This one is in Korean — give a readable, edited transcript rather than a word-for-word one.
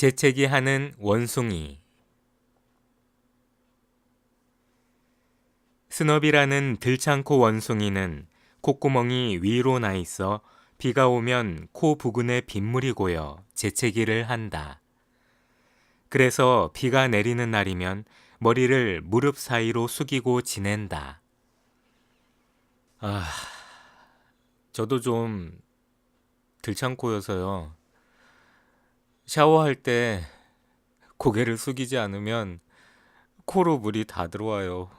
재채기 하는 원숭이. 스너비라는 들창코 원숭이는 콧구멍이 위로 나 있어 비가 오면 코 부근에 빗물이 고여 재채기를 한다. 그래서 비가 내리는 날이면 머리를 무릎 사이로 숙이고 지낸다. 저도 좀 들창코여서요. 샤워할 때 고개를 숙이지 않으면 코로 물이 다 들어와요.